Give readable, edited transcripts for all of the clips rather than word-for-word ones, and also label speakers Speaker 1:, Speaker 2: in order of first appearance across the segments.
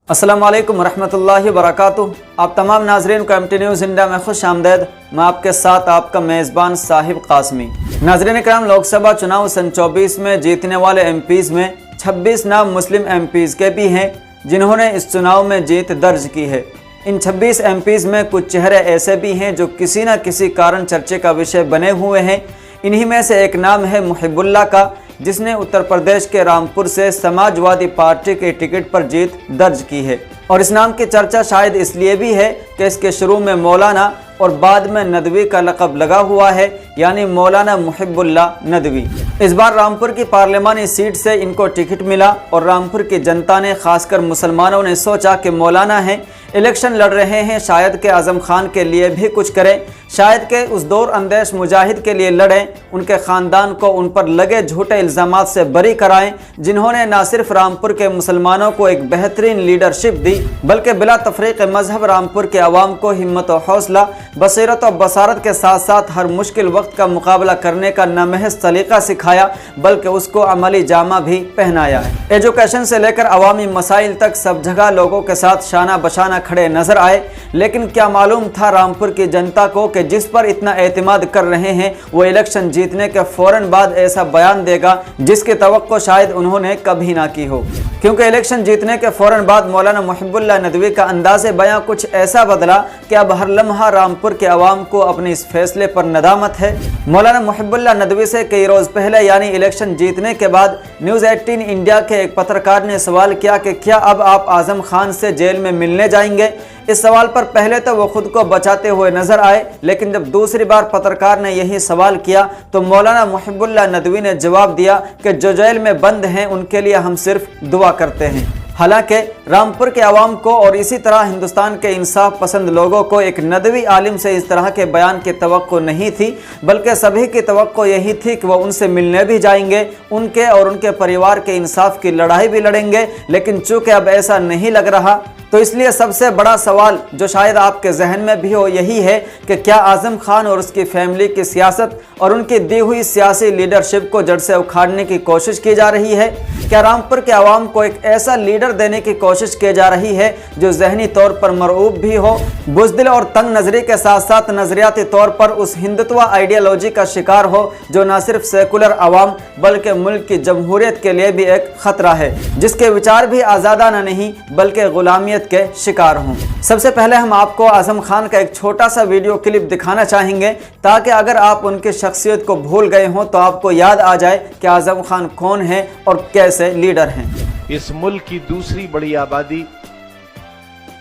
Speaker 1: अस्सलाम वालेकुम रहमतुल्लाहि वबरकातुहू। आप तमाम नाजरीन को MT न्यूज़ इंडिया में खुश आमदेद। मैं आपके साथ आपका मेज़बान साहिब कासमी। नाजरीन कराम, लोकसभा चुनाव सन 24 में जीतने वाले MPs में 26 नाम मुस्लिम MPs के भी हैं जिन्होंने इस चुनाव में जीत दर्ज की है। इन 26 MPs में कुछ चेहरे ऐसे भी हैं जो किसी न किसी कारण चर्चे का विषय बने हुए हैं। इन्हीं में से एक नाम है मुहिबुल्लाह का, जिसने उत्तर प्रदेश के रामपुर से समाजवादी पार्टी के टिकट पर जीत दर्ज की है। और इस नाम की चर्चा शायद इसलिए भी है कि इसके शुरू में मौलाना और बाद में नदवी का लक़ब लगा हुआ है, यानी मौलाना मुहिबुल्लाह नदवी। इस बार रामपुर की पार्लिमानी सीट से इनको टिकट मिला और रामपुर की जनता ने, खासकर मुसलमानों ने सोचा कि मौलाना हैं, इलेक्शन लड़ रहे हैं, शायद के आज़म खान के लिए भी कुछ करें, शायद के उस दौर अंदेश मुजाहिद के लिए लड़ें, उनके ख़ानदान को उन पर लगे झूठे इल्ज़ामात से बरी कराएं, जिन्होंने न सिर्फ रामपुर के मुसलमानों को एक बेहतरीन लीडरशिप दी बल्कि बिला तफरीक मजहब रामपुर के अवाम को हिम्मत और हौसला, बसीरत और बसारत के साथ साथ हर मुश्किल वक्त का मुकाबला करने का न महज सलीका सिखाया बल्कि उसको अमली जामा भी पहनाया है। एजुकेशन से लेकर अवामी मसाइल तक सब जगह लोगों के साथ शाना बशाना खड़े नजर आए। लेकिन क्या मालूम था रामपुर की जनता को कि जिस पर इतना एतमाद कर रहे हैं वो इलेक्शन जीतने के फौरन बाद ऐसा बयान देगा जिसकी तवक्को शायद उन्होंने कभी ना की हो। क्योंकि इलेक्शन जीतने के फौरन बाद मौलाना मुहिबुल्लाह नदवी का अंदाज़े बयां कुछ ऐसा बदला कि अब हर लम्हा रामपुर के अवाम को अपने इस फैसले पर नदामत है। मौलाना मुहिबुल्लाह नदवी से कई रोज़ पहले यानी इलेक्शन जीतने के बाद न्यूज़ 18 इंडिया के एक पत्रकार ने सवाल किया कि क्या अब आप आज़म खान से जेल में मिलने जाएंगे। इस सवाल पर पहले तो वो खुद को बचाते हुए नजर आए, लेकिन जब दूसरी बार पत्रकार ने यही सवाल किया तो मौलाना मुहिबुल्लाह नदवी ने जवाब दिया कि जो जेल में बंद हैं उनके लिए हम सिर्फ दुआ करते हैं। हालांकि रामपुर के अवाम को और इसी तरह हिंदुस्तान के इंसाफ पसंद लोगों को एक नदवी आलिम से इस तरह के बयान की तवक्को नहीं थी, बल्कि सभी की तवक्को यही थी कि वह उनसे मिलने भी जाएंगे, उनके और उनके परिवार के इंसाफ की लड़ाई भी लड़ेंगे। लेकिन चूंकि अब ऐसा नहीं लग रहा तो इसलिए सबसे बड़ा सवाल जो शायद आपके जहन में भी हो यही है कि क्या आज़म खान और उसकी फैमिली की सियासत और उनकी दी हुई सियासी लीडरशिप को जड़ से उखाड़ने की कोशिश की जा रही है। क्या रामपुर के अवाम को एक ऐसा लीडर देने की कोशिश की जा रही है जो जहनी तौर पर मरऊब भी हो, बुज़दिल और तंग नजरी के साथ साथ नजरियाती तौर पर उस हिंदुत्व आइडियोलॉजी का शिकार हो जो न सिर्फ सेकुलर अवाम बल्कि मुल्क की जमहूरियत के लिए भी एक खतरा है, जिसके विचार भी आज़ादाना नहीं बल्कि गुलामियत के शिकार हों। सबसे पहले हम आपको आज़म खान का एक छोटा सा वीडियो क्लिप दिखाना चाहेंगे ताकि अगर आप उनकी शख्सियत को भूल गए हों तो आपको याद आ जाए कि आज़म खान कौन है और कैसे लीडर हैं।
Speaker 2: इस मुल्क की दूसरी बड़ी आबादी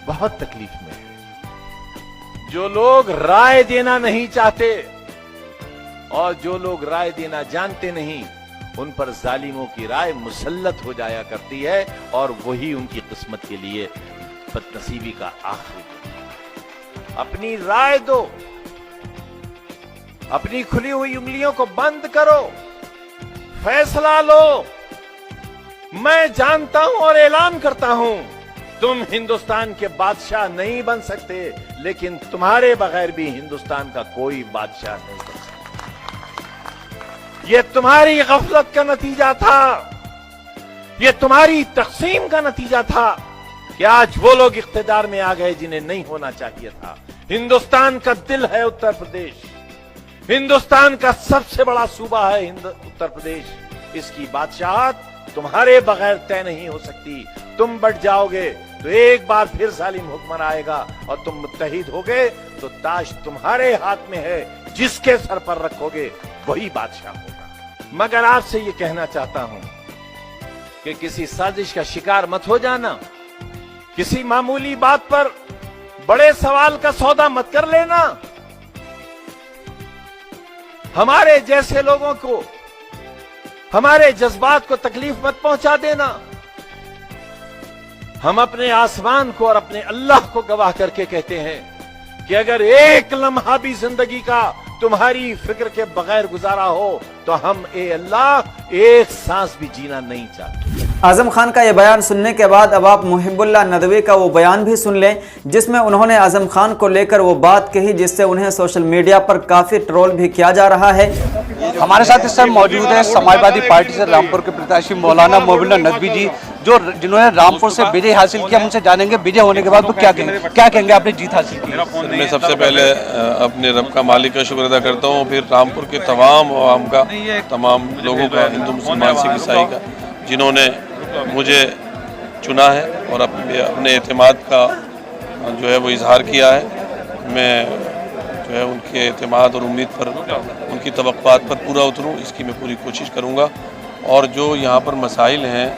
Speaker 2: बहुत तकलीफ में है। जो लोग राय देना नहीं चाहते और जो लोग राय देना जानते नहीं, उन पर जालिमों की राय मुसल्लत हो जाया करती है और वही उनकी किस्मत के लिए बदनसीबी का आखिरी। अपनी राय दो, अपनी खुली हुई उंगलियों को बंद करो, फैसला लो। मैं जानता हूं और ऐलान करता हूं, तुम हिंदुस्तान के बादशाह नहीं बन सकते, लेकिन तुम्हारे बगैर भी हिंदुस्तान का कोई बादशाह नहीं बन सकता। यह तुम्हारी गफलत का नतीजा था, यह तुम्हारी तकसीम का नतीजा था कि आज वो लोग इख्तिदार में आ गए जिन्हें नहीं होना चाहिए था। हिंदुस्तान का दिल है उत्तर प्रदेश, हिंदुस्तान का सबसे बड़ा सूबा है उत्तर प्रदेश। इसकी बादशाहत तुम्हारे बगैर तय नहीं हो सकती। तुम बढ़ जाओगे तो एक बार फिर जालिम हुक्मरान आएगा और तुम मुत्तहिद होगे तो ताज तुम्हारे हाथ में है, जिसके सर पर रखोगे वही बादशाह होगा। मगर आपसे ये कहना चाहता हूं कि किसी साजिश का शिकार मत हो जाना, किसी मामूली बात पर बड़े सवाल का सौदा मत कर लेना। हमारे जैसे लोगों को, हमारे जज्बात को तकलीफ मत पहुंचा देना। हम अपने आसमान को और अपने अल्लाह को गवाह करके कहते हैं कि अगर एक लम्हा भी जिंदगी का तुम्हारी फिक्र के बगैर गुजारा हो तो हम ए अल्लाह एक सांस भी जीना नहीं चाहते।
Speaker 1: आज़म खान का ये बयान सुनने के बाद अब आप मुहिबुल्लाह नदवी का वो बयान भी सुन लें जिसमें उन्होंने आज़म खान को लेकर वो बात कही जिससे उन्हें सोशल मीडिया पर काफ़ी ट्रोल भी किया जा रहा है।
Speaker 3: हमारे साथ इस समय मौजूद है समाजवादी पार्टी से रामपुर के प्रत्याशी मौलाना मुहिबुल्लाह नदवी जी, जो जिन्होंने रामपुर से विजय हासिल किया, हमसे जानेंगे विजय होने के बाद वो क्या कहेंगे आपने जीत हासिल की।
Speaker 4: मैं सबसे पहले अपने रब का मालिक का शुक्र अदा करता हूँ, फिर रामपुर के तमाम आवाम का, तमाम लोगों का, हिंदू मुसलमान सिख ईसाई का, जिन्होंने मुझे चुना है और अपने एतमाद का जो है वो इजहार किया है। मैं जो है उनके एतमाद और उम्मीद पर, उनकी तवक्कुआत पर पूरा उतरूँ, इसकी मैं पूरी कोशिश करूँगा। और जो यहाँ पर मसाइल हैं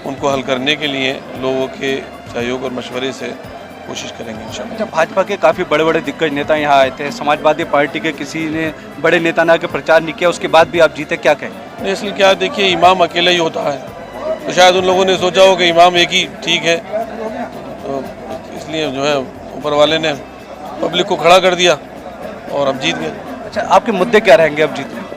Speaker 4: उनको हल करने के लिए लोगों के सहयोग और मशवरे से कोशिश करेंगे इंशाअल्लाह।
Speaker 3: अच्छा, भाजपा के काफ़ी बड़े बड़े दिग्गज नेता यहाँ आए थे, समाजवादी पार्टी के किसी ने बड़े नेता ने आके प्रचार नहीं किया, उसके बाद भी आप जीते, क्या कहें?
Speaker 4: नहीं, इसलिए क्या देखिए, इमाम अकेला ही होता है, तो शायद उन लोगों ने सोचा हो कि इमाम एक ही ठीक है, तो इसलिए जो है ऊपर वाले ने पब्लिक को खड़ा कर दिया और अब जीत गए।
Speaker 3: अच्छा, आपके मुद्दे क्या रहेंगे अब जीतने?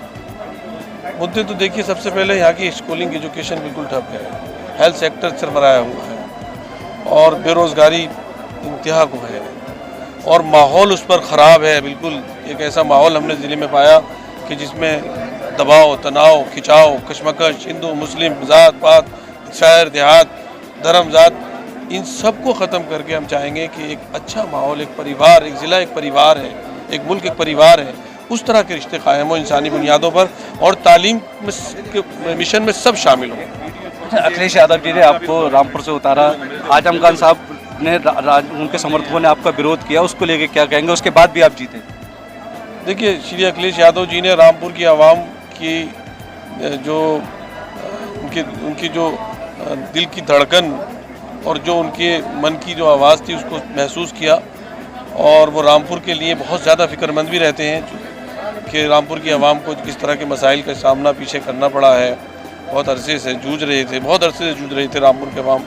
Speaker 4: मुद्दे तो देखिए, सबसे पहले यहाँ की स्कूलिंग एजुकेशन बिल्कुल ठप है, हेल्थ सेक्टर सरबराया हुआ है और बेरोज़गारी इंतहा को है और माहौल उस पर ख़राब है। बिल्कुल एक ऐसा माहौल हमने ज़िले में पाया कि जिसमें दबाव, तनाव, खिंचाव, कशमकश, हिंदू मुस्लिम, ज़ात पात, शहर देहात, धर्म ज़ात, इन सब को ख़त्म करके हम चाहेंगे कि एक अच्छा माहौल, एक परिवार, एक ज़िला एक परिवार है, एक मुल्क एक परिवार है, उस तरह के रिश्ते कायम हो इंसानी बुनियादों पर और तालीम में मिशन में सब शामिल हो।
Speaker 3: अच्छा, अखिलेश यादव जी ने आपको रामपुर से उतारा, आजम खान साहब ने उनके समर्थकों ने आपका विरोध किया, उसको लेके क्या कहेंगे? उसके बाद भी आप जीते।
Speaker 4: देखिए, श्री अखिलेश यादव जी ने रामपुर की आवाम की जो उनकी जो दिल की धड़कन और जो उनके मन की जो आवाज़ थी उसको महसूस किया और वो रामपुर के लिए बहुत ज़्यादा फ़िक्रमंद भी रहते हैं कि रामपुर की आवाम को किस तरह के मसाइल का सामना पीछे करना पड़ा है। बहुत अरसे से जूझ रहे थे, बहुत अरसे से जूझ रहे थे रामपुर के आवाम,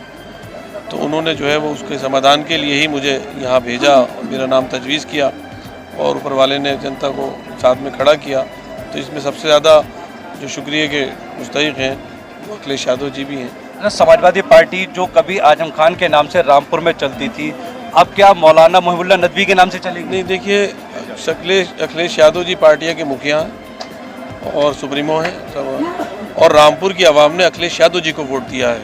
Speaker 4: तो उन्होंने जो है वो उसके समाधान के लिए ही मुझे यहाँ भेजा, मेरा नाम तजवीज़ किया और ऊपर वाले ने जनता को साथ में खड़ा किया। तो इसमें सबसे ज़्यादा जो शुक्रिया के मुस्तहिक़ हैं वो अखिलेश यादव जी भी हैं।
Speaker 3: समाजवादी पार्टी जो कभी आजम खान के नाम से रामपुर में चलती थी, अब क्या मौलाना मोहिबुल्लाह नदवी के नाम से चलेगी?
Speaker 4: नहीं, देखिए, अखिलेश यादव जी पार्टियाँ के मुखिया हैं और सुप्रीमो हैं सब, और रामपुर की आवाम ने अखिलेश यादव जी को वोट दिया है।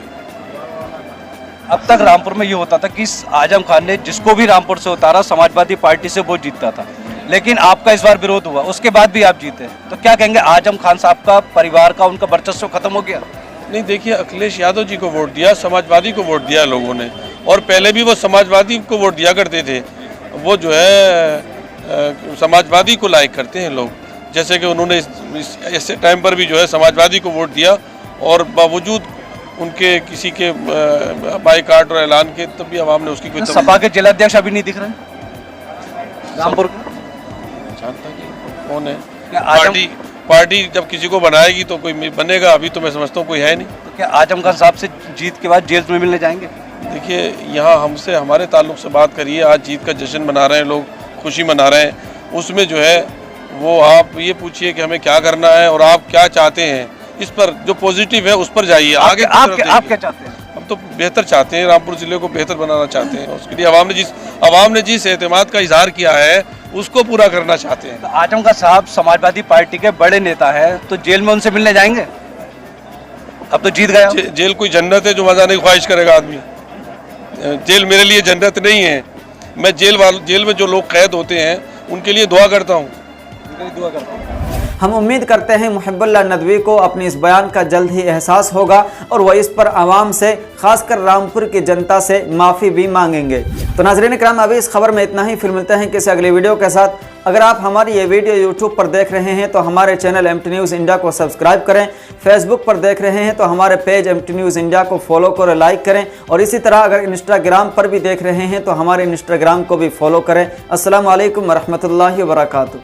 Speaker 3: अब तक रामपुर में ये होता था कि आजम खान ने जिसको भी रामपुर से उतारा समाजवादी पार्टी से वो जीतता था, लेकिन आपका इस बार विरोध हुआ, उसके बाद भी आप जीते, तो क्या कहेंगे? आजम खान साहब का परिवार का उनका वर्चस्व खत्म हो गया?
Speaker 4: नहीं, देखिए, अखिलेश यादव जी को वोट दिया, समाजवादी को वोट दिया लोगों ने, और पहले भी वो समाजवादी को वोट दिया करते थे। वो जो है समाजवादी को लाइक करते हैं लोग, जैसे कि उन्होंने ऐसे टाइम पर भी जो है समाजवादी को वोट दिया और बावजूद उनके किसी के बाइकाट और ऐलान के तब भी आवाम ने उसकी कोई
Speaker 3: सपा के जिलाध्यक्ष अभी नहीं दिख रहे रामपुर?
Speaker 4: जानता कि कौन है? पार्टी जब किसी को बनाएगी तो कोई बनेगा, अभी तो मैं समझता हूँ कोई है नहीं।
Speaker 3: तो क्या आजम खान साहब से जीत के बाद जेल में मिलने जाएंगे?
Speaker 4: देखिए, यहाँ हमसे हमारे ताल्लुक से बात करिए, आज जीत का जश्न मना रहे हैं लोग, खुशी मना रहे हैं, उसमें जो है वो आप ये पूछिए कि हमें क्या करना है और आप क्या चाहते हैं, इस पर जो पॉजिटिव है उस पर जाइए। आगे
Speaker 3: आप क्या चाहते हैं?
Speaker 4: हम तो बेहतर चाहते हैं, रामपुर ज़िले को बेहतर बनाना चाहते हैं, उसके लिए आवाम ने जिस एतमाद का इजहार किया है उसको पूरा करना चाहते हैं।
Speaker 3: तो आजम खान साहब समाजवादी पार्टी के बड़े नेता है, तो जेल में उनसे मिलने जाएंगे? अब तो जीत गया।
Speaker 4: जेल कोई जन्नत है जो मजा नहीं ख्वाहिश करेगा आदमी? जेल मेरे लिए जन्नत नहीं है। मैं जेल में जो लोग कैद होते हैं उनके लिए दुआ करता हूँ।
Speaker 1: हम उम्मीद करते हैं मोहिबुल्लाह नदवी को अपनी इस बयान का जल्द ही एहसास होगा और वह इस पर आवाम से, खासकर रामपुर की जनता से माफ़ी भी मांगेंगे। तो नाज़रीन इकराम, अभी इस खबर में इतना ही, फिर मिलते हैं किसी अगली वीडियो के साथ। अगर आप हमारी ये वीडियो यूट्यूब पर देख रहे हैं तो हमारे चैनल MT न्यूज़ इंडिया को सब्सक्राइब करें, फेसबुक पर देख रहे हैं तो हमारे पेज MT न्यूज़ इंडिया को फॉलो करें, लाइक करें, और इसी तरह अगर इंस्टाग्राम पर भी देख रहे हैं तो हमारे इंस्टाग्राम को भी फॉलो करें। अस्सलामु अलैकुम वरहमतुल्लाहि वबरकातुहू।